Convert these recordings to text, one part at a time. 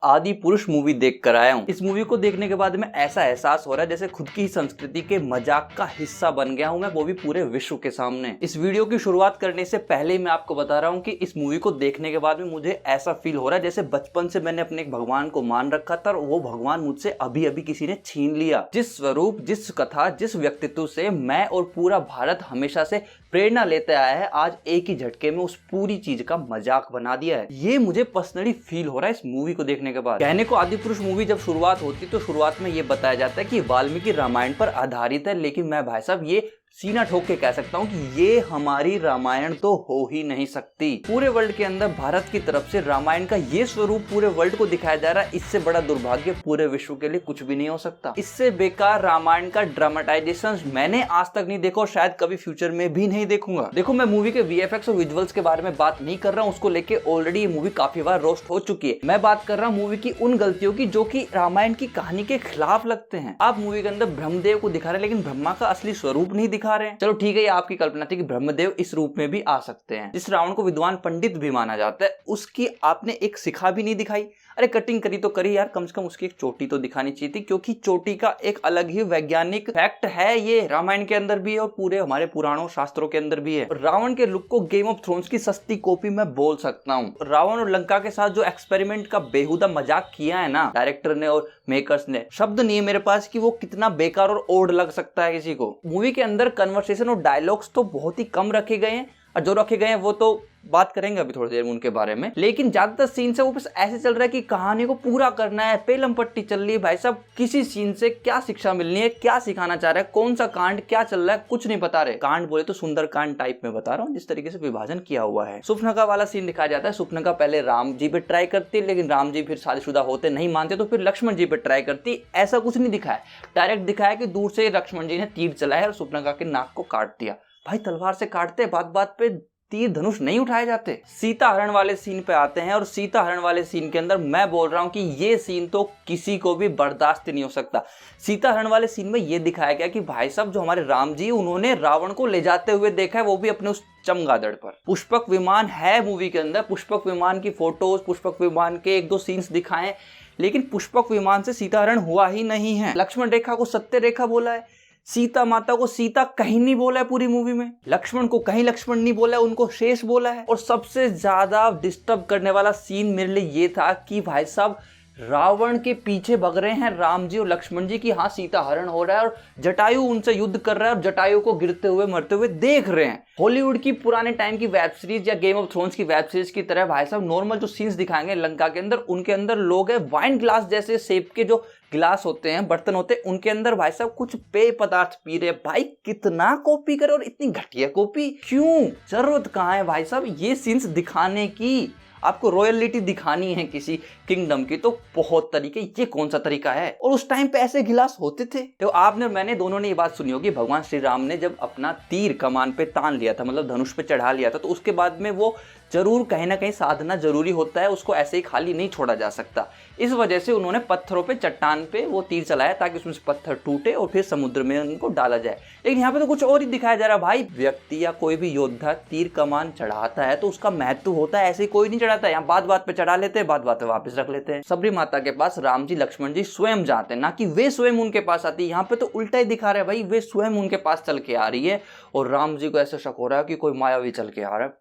आदि पुरुष मूवी देख कर आया हूँ। इस मूवी को देखने के बाद में ऐसा एहसास हो रहा है जैसे खुद की संस्कृति के मजाक का हिस्सा बन गया हूँ मैं, वो भी पूरे विश्व के सामने। इस वीडियो की शुरुआत करने से पहले ही मैं आपको बता रहा हूँ कि इस मूवी को देखने के बाद में मुझे ऐसा फील हो रहा है जैसे बचपन से मैंने अपने एक भगवान को मान रखा था और वो भगवान मुझसे अभी अभी किसी ने छीन लिया। जिस स्वरूप, जिस कथा, जिस व्यक्तित्व से मैं और पूरा भारत हमेशा से प्रेरणा लेते आया है, आज एक ही झटके में उस पूरी चीज का मजाक बना दिया है। ये मुझे पर्सनली फील हो रहा है इस मूवी को देखने के बाद। कहने को आदि पुरुष मूवी जब शुरुआत होती तो शुरुआत में ये बताया जाता है कि वाल्मीकि रामायण पर आधारित है, लेकिन मैं भाई साहब ये सीना ठोक के कह सकता हूँ कि ये हमारी रामायण तो हो ही नहीं सकती। पूरे वर्ल्ड के अंदर भारत की तरफ से रामायण का ये स्वरूप पूरे वर्ल्ड को दिखाया जा रहा है, इससे बड़ा दुर्भाग्य पूरे विश्व के लिए कुछ भी नहीं हो सकता। इससे बेकार रामायण का ड्रामेटाइजेशन मैंने आज तक नहीं देखा और शायद कभी फ्यूचर में भी नहीं देखूंगा। देखो, मैं मूवी के VFX और विजुअल्स के बारे में बात नहीं कर रहा हूँ, उसको लेके ऑलरेडी ये मूवी काफी बार रोस्ट हो चुकी है। मैं बात कर रहा हूँ मूवी की उन गलतियों की जो कि रामायण की कहानी के खिलाफ लगते हैं। आप मूवी के अंदर ब्रह्मदेव को दिखा रहे हैं लेकिन ब्रह्मा का असली स्वरूप नहीं दिखा रहे हैं। चलो ठीक है, ये आपकी कल्पना थी कि ब्रह्मदेव इस रूप में भी आ सकते हैं। जिस रावण को विद्वान पंडित भी माना जाता है उसकी आपने एक शिखा भी नहीं दिखाई। अरे कटिंग करी तो करी यार, कम से कम उसकी एक चोटी तो दिखानी चाहिए थी, क्योंकि चोटी का एक अलग ही वैज्ञानिक फैक्ट है। ये रामायण के अंदर भी है और पूरे हमारे पुराणों शास्त्रों के अंदर भी है। रावण के लुक को गेम ऑफ थ्रोन्स की सस्ती कॉपी मैं बोल सकता हूँ। रावण और लंका के साथ जो एक्सपेरिमेंट का बेहुदा मजाक किया है ना डायरेक्टर ने और मेकर्स ने, शब्द नहीं है मेरे पास कि वो कितना बेकार और ओड लग सकता है किसी को। मूवी के अंदर कन्वर्सेशन और डायलॉग्स तो बहुत ही कम रखे गए हैं और जो रखे गए हैं वो तो बात करेंगे अभी थोड़ी देर में उनके बारे में, लेकिन ज्यादातर सीन से वो बस ऐसे चल रहा है कि कहानी को पूरा करना है, पेलम पट्टी चल रही है। भाई साहब, किसी सीन से क्या शिक्षा मिलनी है, क्या सिखाना चाह रहा है, कौन सा कांड क्या चल रहा है, कुछ नहीं बता रहे। कांड बोले तो सुंदर कांड टाइप में बता रहा हूँ, जिस तरीके से विभाजन किया हुआ है। सुपनका वाला सीन दिखाया जाता है। सुपनका पहले राम जी पे ट्राई करती है, लेकिन राम जी फिर शादीशुदा होते नहीं मानते तो फिर लक्ष्मण जी पे ट्राई करती। ऐसा कुछ नहीं दिखाया, डायरेक्ट दिखाया कि दूर से लक्ष्मण जी ने तीर चलाया और सुपनका के नाक को काट दिया। भाई तलवार से काटते, बात बात पे तीर धनुष नहीं उठाए जाते। सीता हरण वाले सीन पे आते हैं और सीता हरण वाले सीन के अंदर मैं बोल रहा हूं कि ये सीन तो किसी को भी बर्दाश्त नहीं हो सकता। सीता हरण वाले सीन में ये दिखाया गया कि भाई साहब जो हमारे राम जी, उन्होंने रावण को ले जाते हुए देखा है, वो भी अपने उस चमगादड़ पर। पुष्पक विमान है मूवी के अंदर, पुष्पक विमान की फोटोज, पुष्पक विमान के एक दो सीन्स दिखाएं, लेकिन पुष्पक विमान से सीता हरण हुआ ही नहीं है। लक्ष्मण रेखा को सत्य रेखा बोला है, सीता माता को सीता कहीं नहीं बोला है पूरी मूवी में, लक्ष्मण को कहीं लक्ष्मण नहीं बोला है, उनको शेष बोला है। और सबसे ज्यादा डिस्टर्ब करने वाला सीन मेरे लिए ये था कि भाई साहब रावण के पीछे भग रहे हैं राम जी और लक्ष्मण जी की हाँ सीता हरण हो रहा है और जटायु उनसे युद्ध कर रहा है और जटायु को गिरते हुए मरते हुए देख रहे हैं। हॉलीवुड की पुराने टाइम की वेब सीरीज या गेम ऑफ थ्रोन्स की वेब सीरीज की तरह भाई साहब नॉर्मल जो सीन्स दिखाएंगे लंका के अंदर, उनके अंदर लोग है वाइन ग्लास जैसे शेप के जो गिलास होते हैं, बर्तन होते हैं, उनके अंदर भाई साहब कुछ पेय पदार्थ पी रहे। भाई कितना कॉपी करे और इतनी घटिया कॉपी क्यों, जरूरत कहाँ है भाई साहब ये सीन्स दिखाने की? आपको रॉयलिटी दिखानी है किसी किंगडम की तो बहुत तरीके, ये कौन सा तरीका है? और उस टाइम पे ऐसे गिलास होते थे। तो आपने मैंने दोनों ने ये बात सुनी होगी, भगवान श्री राम ने जब अपना तीर कमान पे तान लिया था, मतलब धनुष पे चढ़ा लिया था, तो उसके बाद में वो जरूर कहीं ना कहीं साधना जरूरी होता है, उसको ऐसे ही खाली नहीं छोड़ा जा सकता। इस वजह से उन्होंने पत्थरों पे, चट्टान पे वो तीर चलाया ताकि उसमें से पत्थर टूटे और फिर समुद्र में उनको डाला जाए। लेकिन यहाँ पे तो कुछ और ही दिखाया जा रहा है। भाई व्यक्ति या कोई भी योद्धा तीर कमान चढ़ाता है तो उसका महत्व होता है, ऐसे ही कोई नहीं चढ़ाता है। यहाँ बात बात पे चढ़ा लेते हैं, बात बात पे वापस रख लेते हैं। सबरी माता के पास राम जी लक्ष्मण जी स्वयं जाते हैं, ना कि वे स्वयं उनके पास आती है। यहाँ पे तो उल्टा ही दिखा रहे हैं, भाई वे स्वयं उनके पास चल के आ रही है और राम जी को ऐसा शक हो रहा है कि कोई मायावी चल के आ रहा है।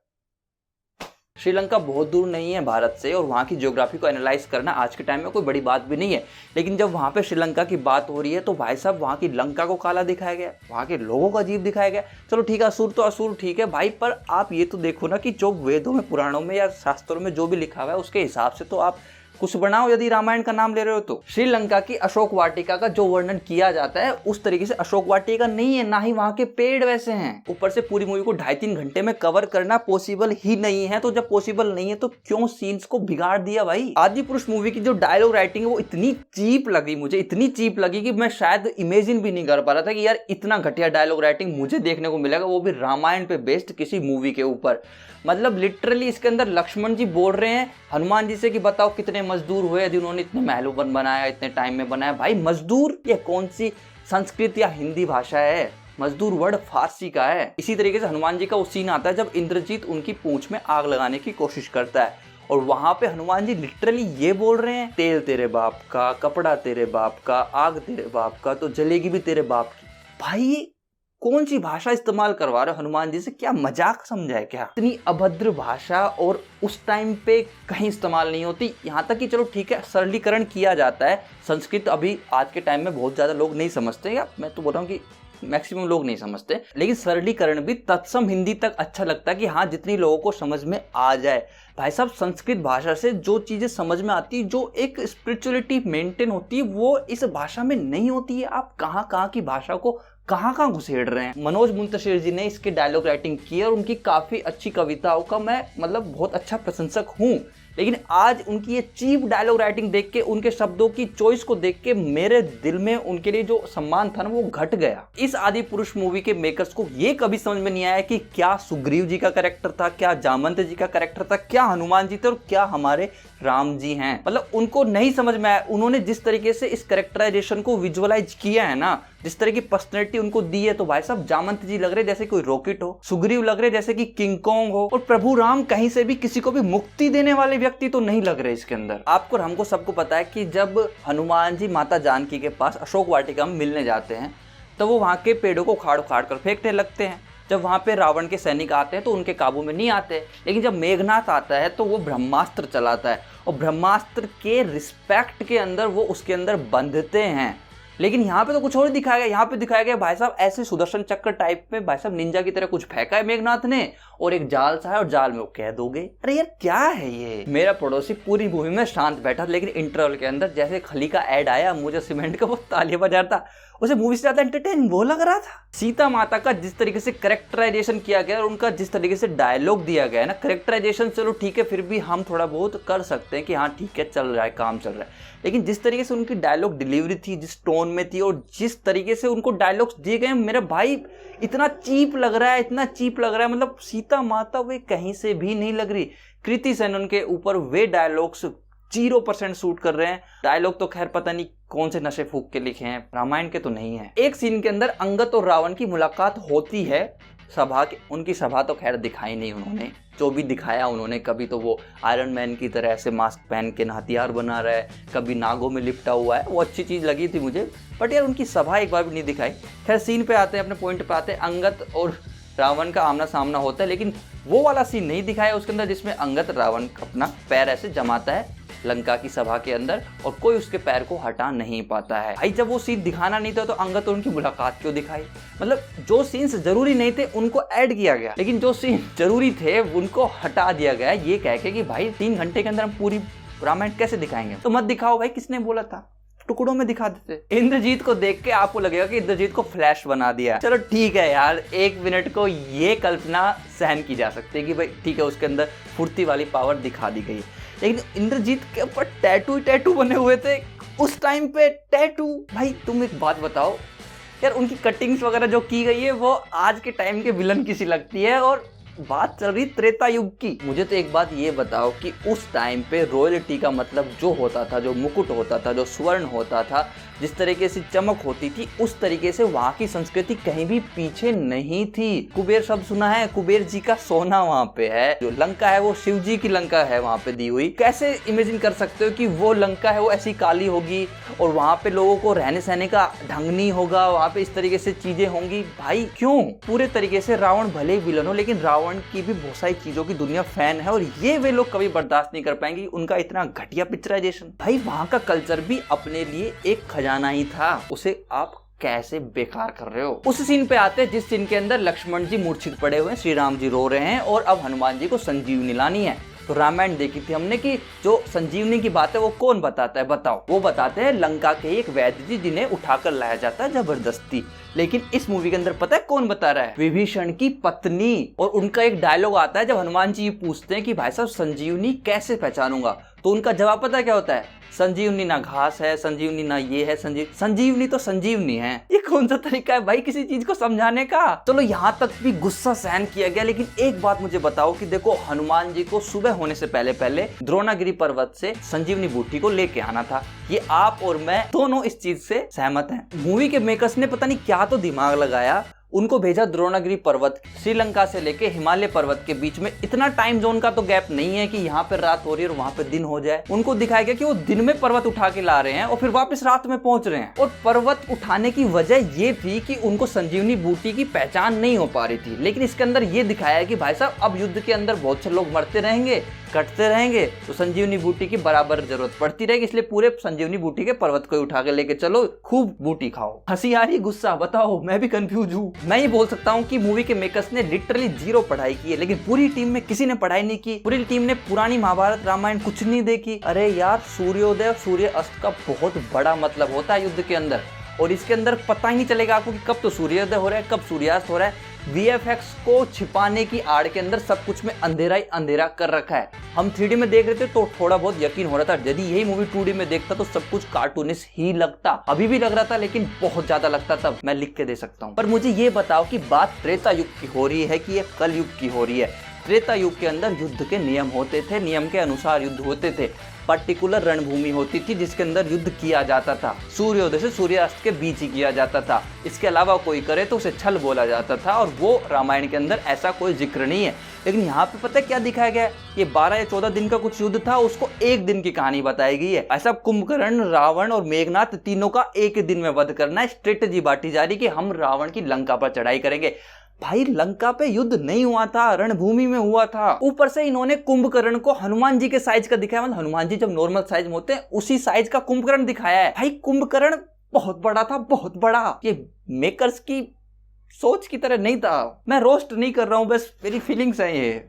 श्रीलंका बहुत दूर नहीं है भारत से और वहाँ की ज्योग्राफी को एनालाइज करना आज के टाइम में कोई बड़ी बात भी नहीं है, लेकिन जब वहाँ पे श्रीलंका की बात हो रही है तो भाई साहब वहाँ की लंका को काला दिखाया गया, वहाँ के लोगों को अजीब दिखाया गया। चलो ठीक है, असुर तो असुर ठीक है भाई, पर आप ये तो देखो ना कि जो वेदों में, पुराणों में या शास्त्रों में जो भी लिखा हुआ है उसके हिसाब से तो आप कुछ बनाओ। यदि रामायण का नाम ले रहे हो तो श्रीलंका की अशोक वाटिका का जो वर्णन किया जाता है उस तरीके से अशोक वाटिका नहीं है, ना ही वहां के पेड़ वैसे हैं। ऊपर से पूरी मूवी को 2.5-3 घंटे में कवर करना पॉसिबल ही नहीं है। तो जब पॉसिबल नहीं है तो क्यों सीन्स को बिगाड़ दिया भाई? आदि पुरुष मूवी की जो डायलॉग राइटिंग है वो इतनी चीप लगी मुझे, इतनी चीप लगी कि मैं शायद इमेजिन भी नहीं कर पा रहा था कि यार इतना घटिया डायलॉग राइटिंग मुझे देखने को मिलेगा, वो भी रामायण पे बेस्ड किसी मूवी के ऊपर। मतलब लिटरली इसके अंदर लक्ष्मण जी बोल रहे हैं हनुमान जी से कि बताओ कितने मजदूर हुए जिन्होंने इतने महलों बनाया, इतने टाइम में बनाया। भाई मजदूर ये कौन सी संस्कृत या हिंदी भाषा है? मजदूर वर्ड फारसी का है। इसी तरीके से हनुमान जी का वो सीन आता है जब इंद्रजीत उनकी पूंछ में आग लगाने की कोशिश करता है और वहां पे हनुमान जी लिटरली ये बोल रहे हैं, तेल तेरे बाप का, कपड़ा तेरे बाप का, आग तेरे बाप का, तो जलेगी भी तेरे बाप की। भाई कौन सी भाषा इस्तेमाल करवा रहे हो हनुमान जी से? क्या मजाक समझा है क्या? इतनी अभद्र भाषा और उस टाइम पे कहीं इस्तेमाल नहीं होती। यहाँ तक कि चलो ठीक है, सरलीकरण किया जाता है। संस्कृत अभी आज के टाइम में बहुत ज्यादा लोग नहीं समझते, या मैं तो बोल रहा हूँ कि मैक्सिमम लोग नहीं समझते, लेकिन सरलीकरण भी तत्सम हिंदी तक अच्छा लगता है कि हाँ जितनी लोगों को समझ में आ जाए। भाई साहब संस्कृत भाषा से जो चीजें समझ में आती, जो एक स्पिरिचुअलिटी मेंटेन होती है, वो इस भाषा में नहीं होती है। आप कहाँ की भाषा को कहाँ घुसेड़ रहे हैं। मनोज मुंतशिर जी ने इसके डायलॉग राइटिंग की और उनकी काफी अच्छी कविताओं का मैं मतलब बहुत अच्छा प्रशंसक हूँ, लेकिन आज उनकी ये चीप डायलॉग राइटिंग देख के, उनके शब्दों की चॉइस को देख के मेरे दिल में उनके लिए जो सम्मान था ना वो घट गया। इस आदि पुरुष मूवी के मेकर्स को ये कभी समझ में नहीं आया कि क्या सुग्रीव जी का कैरेक्टर था, क्या जामवंत जी का कैरेक्टर था, क्या हनुमान जी थे और क्या हमारे राम जी हैं। मतलब उनको नहीं समझ में आया। उन्होंने जिस तरीके से इस कैरेक्टराइजेशन को विजुअलाइज किया है ना, जिस तरह की पर्सनैलिटी उनको दी है, तो भाई साहब जामवंत जी लग रहे जैसे कोई रॉकेट हो, सुग्रीव लग रहे जैसे कि किंग कॉन्ग हो, और प्रभु राम कहीं से भी किसी को भी मुक्ति देने वाले व्यक्ति तो नहीं लग रहे इसके अंदर। आपको और हमको सबको पता है कि जब हनुमान जी माता जानकी के पास अशोक वाटिका में मिलने जाते हैं तो वो वहां के पेड़ों को उखाड़ उखाड़ कर फेंकने लगते हैं। जब वहां पे रावण के सैनिक आते हैं तो उनके काबू में नहीं आते, लेकिन जब मेघनाथ आता है तो वो ब्रह्मास्त्र चलाता है और ब्रह्मास्त्र के रिस्पेक्ट के अंदर वो उसके अंदर बंधते हैं। लेकिन यहाँ पे तो कुछ और दिखाया गया। यहाँ पे दिखाया गया भाई साहब ऐसे सुदर्शन चक्र टाइप में भाई साहब निंजा की तरह कुछ फेंका है मेघनाथ ने, और एक जाल सा है और जाल में वो कैद हो गए। अरे यार क्या है ये। मेरा पड़ोसी पूरी मूवी में शांत बैठा, लेकिन इंटरवल के अंदर जैसे खली का ऐड आया मुझे सीमेंट का, वो तालियां बजा रहा था। उसे मूवी से ज्यादा एंटरटेन वो लग रहा था। सीता माता का जिस तरीके से कैरेक्टराइजेशन किया गया और उनका जिस तरीके से डायलॉग दिया गया है ना, कैरेक्टराइजेशन चलो ठीक है, फिर भी हम थोड़ा बहुत कर सकते हैं कि हाँ ठीक है चल रहा है, काम चल रहा है, लेकिन जिस तरीके से उनकी डायलॉग डिलीवरी थी, जिस टोन में थी और जिस तरीके से उनको डायलॉग्स दिए गए, मेरा भाई इतना चीप लग रहा है, इतना चीप लग रहा है। मतलब सीता माता वे कहीं से भी नहीं लग रही। कृति सेनन के ऊपर वे डायलॉग्स 0% शूट कर रहे हैं। डायलॉग तो खैर पता नहीं कौन से नशे फूक के लिखे हैं, रामायण के तो नहीं है। एक सीन के अंदर अंगद और रावण की मुलाकात होती है सभा के, उनकी सभा तो खैर दिखाई नहीं उन्होंने, जो भी दिखाया उन्होंने, कभी तो वो आयरन मैन की तरह ऐसे मास्क पहन के हथियार बना रहा है, कभी नागों में लिपटा हुआ है, वो अच्छी चीज लगी थी मुझे, बट यार उनकी सभा एक बार भी नहीं दिखाई। खैर सीन पे आते हैं, अपने पॉइंट पे आते हैं। अंगद और रावण का आमना सामना होता है, लेकिन वो वाला सीन नहीं दिखाया उसके अंदर जिसमें अंगद रावण अपना पैर ऐसे जमाता है लंका की सभा के अंदर और कोई उसके पैर को हटा नहीं पाता है। भाई जब वो सीन दिखाना नहीं था तो अंगद और उनकी मुलाकात क्यों दिखाई? मतलब जो सीन्स जरूरी नहीं थे उनको ऐड किया गया, लेकिन जो सीन जरूरी थे उनको हटा दिया गया, ये कह के कि भाई 3 घंटे के अंदर हम पूरी रामायण कैसे दिखाएंगे। तो मत दिखाओ भाई, किसने बोला था, टुकड़ों में दिखा देते। इंद्रजीत को देख के आपको लगेगा कि इंद्रजीत को फ्लैश बना दिया। चलो ठीक है यार, 1 मिनट को ये कल्पना सहन की जा सकती है कि भाई ठीक है उसके अंदर फुर्ती वाली पावर दिखा दी गई, लेकिन इंद्रजीत के ऊपर टैटू बने हुए थे उस टाइम पे। टैटू भाई तुम एक बात बताओ यार, उनकी कटिंग्स वगैरह जो की गई है वो आज के टाइम के विलन की सी लगती है, और बात चल रही त्रेता युग की। मुझे तो एक बात ये बताओ कि उस टाइम पे रॉयल्टी का मतलब जो होता था, जो मुकुट होता था, जो स्वर्ण होता था, जिस तरीके से चमक होती थी, उस तरीके से वहां की संस्कृति कहीं भी पीछे नहीं थी। कुबेर शब्द सुना है? कुबेर जी का सोना वहां पे है। जो लंका है वो शिव जी की लंका है वहां पे दी हुई। कैसे इमेजिन कर सकते हो कि वो लंका है वो ऐसी काली होगी और वहां पे लोगों को रहने सहने का ढंग नहीं होगा, वहां पे इस तरीके से चीजें होंगी? भाई क्यों? पूरे तरीके से रावण भले विलन हो, लेकिन रावण की भी बहुत सारी चीजों की दुनिया फैन है, और ये वे लोग कभी बर्दाश्त नहीं कर पाएंगे उनका इतना घटिया पिक्चराइजेशन। भाई वहां का कल्चर भी अपने लिए एक खजाना ही था, उसे आप कैसे बेकार कर रहे हो। उस सीन पे आते हैं जिस सीन के अंदर लक्ष्मण जी मूर्छित पड़े हुए हैं, श्री राम जी रो रहे हैं और अब हनुमान जी को संजीवनी लानी है। तो रामायण देखी थी हमने कि जो संजीवनी की बात है वो कौन बताता है? बताओ। वो बताते हैं लंका के एक वैद्य जी, जिन्हें उठाकर लाया जाता है जबरदस्ती। लेकिन इस मूवी के अंदर पता है कौन बता रहा है? विभीषण की पत्नी। और उनका एक डायलॉग आता है जब हनुमान जी पूछते हैं कि भाई साहब संजीवनी कैसे पहचानूंगा, तो उनका जवाब पता है क्या होता है? संजीवनी ना घास है, संजीवनी ना ये है, संजीवनी तो संजीवनी है। ये कौन सा तरीका है भाई किसी चीज को समझाने का? चलो यहाँ तक भी गुस्सा सहन किया गया, लेकिन एक बात मुझे बताओ कि देखो हनुमान जी को सुबह होने से पहले पहले द्रोणागिरी पर्वत से संजीवनी बूटी को लेके आना था। ये आप और मैं दोनों इस चीज से सहमत हैं। मूवी के मेकर्स ने पता नहीं क्या तो दिमाग लगाया, उनको भेजा द्रोणागिरी पर्वत, श्रीलंका से लेके हिमालय पर्वत के बीच में इतना टाइम जोन का तो गैप नहीं है कि यहाँ पे रात हो रही है और वहां पे दिन हो जाए। उनको दिखाया गया कि वो दिन में पर्वत उठा के ला रहे हैं और फिर वापस रात में पहुंच रहे हैं। और पर्वत उठाने की वजह ये थी कि उनको संजीवनी बूटी की पहचान नहीं हो पा रही थी। लेकिन इसके अंदर ये दिखाया कि भाई साहब अब युद्ध के अंदर बहुत से लोग मरते रहेंगे, कटते रहेंगे, तो संजीवनी बूटी की बराबर जरूरत पड़ती रहेगी, इसलिए पूरे संजीवनी बूटी के पर्वत को उठा के लेके चलो, खूब बूटी खाओ। हंसी आ रही, गुस्सा, बताओ, मैं भी कंफ्यूज हूँ। मैं ये बोल सकता हूँ कि मूवी के मेकर्स ने लिटरली जीरो पढ़ाई की है, लेकिन पूरी टीम में किसी ने पढ़ाई नहीं की। पूरी टीम ने पुरानी महाभारत रामायण कुछ नहीं देखी। अरे यार, सूर्योदय और सूर्य अस्त का बहुत बड़ा मतलब होता है युद्ध के अंदर, और इसके अंदर पता ही नहीं चलेगा आपको कि कब तो सूर्योदय हो रहा है, कब सूर्यास्त हो रहा है। VFX को छिपाने की आड़ के अंदर सब कुछ में अंधेरा ही अंधेरा कर रखा है। हम 3D में देख रहे थे तो थोड़ा बहुत यकीन हो रहा था, यदि यही मूवी 2D में देखता तो सब कुछ कार्टूनिश ही लगता। अभी भी लग रहा था, लेकिन बहुत ज्यादा लगता था। मैं लिख के दे सकता हूँ। पर मुझे ये बताओ कि बात त्रेता युग की हो रही है कि ये कल युग की हो रही है। त्रेता युग के अंदर युद्ध के नियम होते थे, नियम के अनुसार युद्ध होते थे। पर्टिकुलर रणभूमि होती थी जिसके अंदर युद्ध किया जाता था। सूर्योदय से सूर्यास्त के बीच ही किया जाता था। इसके अलावा कोई करे तो उसे छल बोला जाता था, और वो रामायण के अंदर ऐसा कोई जिक्र नहीं है। लेकिन यहाँ पे पता है क्या दिखाया गया है? ये 12 या 14 दिन का कुछ युद्ध था, उसको एक दिन की कहानी बताई गई है। ऐसा कुंभकर्ण, रावण और मेघनाथ तीनों का एक दिन में वध करना है। स्ट्रेटेजी बांटी जा रही कि हम रावण की लंका पर चढ़ाई करेंगे। भाई, लंका पे युद्ध नहीं हुआ था, रणभूमि में हुआ था। ऊपर से इन्होंने कुंभकर्ण को हनुमान जी के साइज का दिखाया। मतलब हनुमान जी जब नॉर्मल साइज में होते हैं उसी साइज का कुंभकर्ण दिखाया है। भाई, कुंभकर्ण बहुत बड़ा था, बहुत बड़ा। ये मेकर्स की सोच की तरह नहीं था। मैं रोस्ट नहीं कर रहा हूं, बस मेरी फीलिंग्स है ये,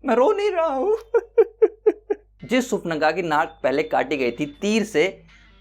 मैं रो नहीं रहा हूं। जिस सुपनगा की नाक पहले काटी गई थी तीर से,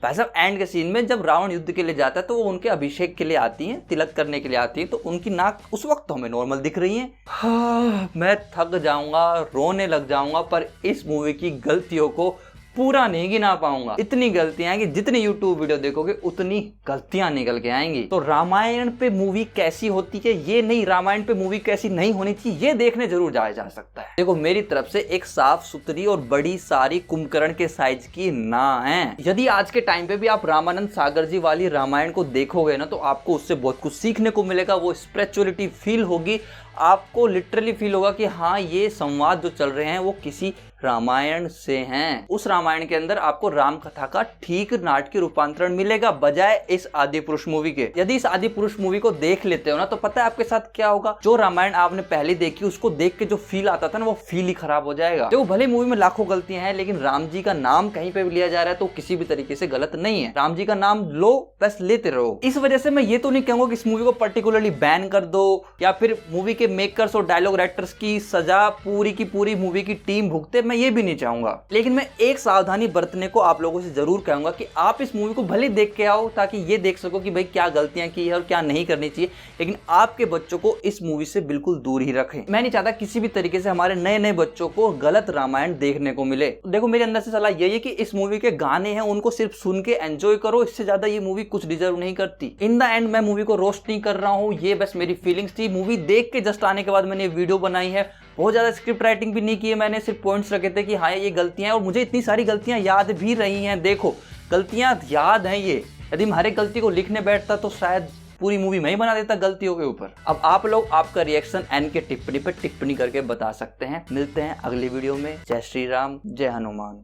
भाई साहब एंड के सीन में जब रावण युद्ध के लिए जाता है तो वो उनके अभिषेक के लिए आती हैं, तिलक करने के लिए आती हैं, तो उनकी नाक उस वक्त तो हमें नॉर्मल दिख रही है। हाँ, मैं थक जाऊंगा, रोने लग जाऊंगा, पर इस मूवी की गलतियों को पूरा नहीं गिना पाऊंगा। इतनी गलतियां हैं कि जितनी YouTube वीडियो देखोगे उतनी गलतियां निकल के आएंगी। तो रामायण पे मूवी कैसी होती है ये नहीं, रामायण पे मूवी कैसी नहीं होनी चाहिए ये देखने जरूर जाया जा सकता है। देखो, मेरी तरफ से एक साफ सुथरी और बड़ी सारी कुंभकर्ण के साइज की ना है। यदि आज के टाइम पे भी आप रामानंद सागर जी वाली रामायण को देखोगे ना, तो आपको उससे बहुत कुछ सीखने को मिलेगा। वो स्पिरिचुअलिटी फील होगी, आपको लिटरली फील होगा कि हाँ, ये संवाद जो चल रहे हैं वो किसी रामायण से हैं। उस रामायण के अंदर आपको राम कथा का ठीक नाटकीय रूपांतरण मिलेगा, बजाय इस आदि पुरुष मूवी के। यदि इस आदि पुरुष मूवी को देख लेते हो ना, तो पता है आपके साथ क्या होगा? जो रामायण आपने पहले देखी उसको देख के जो फील आता था ना, वो फील ही खराब हो जाएगा। देखो, भले मूवी में लाखों गलतियां हैं, लेकिन राम जी का नाम कहीं पे भी लिया जा रहा है तो किसी भी तरीके से गलत नहीं है। राम जी का नाम लो, बस लेते रहो। इस वजह से मैं ये तो नहीं कहूंगा कि इस मूवी को पर्टिकुलरली बैन कर दो, या फिर मूवी के मेकर्स और डायलॉग राइटर्स की सजा पूरी की पूरी मूवी की टीम भुगते, मैं ये भी नहीं चाहूंगा। लेकिन मैं एक सावधानी बरतने को आप लोगों से जरूर कहूंगा कि आप इस मूवी को भले देख के आओ, ताकि ये देख सको कि भाई क्या गलतियां की है और क्या नहीं करनी चाहिए, लेकिन आपके बच्चों को इस मूवी से बिल्कुल दूर ही रखें। मैं नहीं चाहता किसी भी तरीके से हमारे नए नए बच्चों को गलत रामायण देखने को मिले। देखो, मेरे अंदर से सलाह यही है कि इस मूवी के गाने हैं उनको सिर्फ सुन के एंजॉय करो, इससे ज्यादा ये मूवी कुछ डिजर्व नहीं करती। इन द एंड मैं मूवी को रोस्ट नहीं कर रहा हूँ, ये बस मेरी फीलिंग्स थी। मूवी देख के जस्ट आने के बाद मैंने वीडियो बनाई है, बहुत ज्यादा स्क्रिप्ट राइटिंग भी नहीं की है मैंने, सिर्फ पॉइंट्स रखे थे कि हाँ ये गलतियां हैं, और मुझे इतनी सारी गलतियां याद भी रही हैं। देखो, गलतियां याद हैं ये, यदि मैं हर एक गलती को लिखने बैठता तो शायद पूरी मूवी मैं ही बना देता गलतियों के ऊपर। अब आप लोग आपका रिएक्शन एन के टिप्पणी पर टिप्पणी करके बता सकते हैं। मिलते हैं अगली वीडियो में। जय श्री राम, जय हनुमान।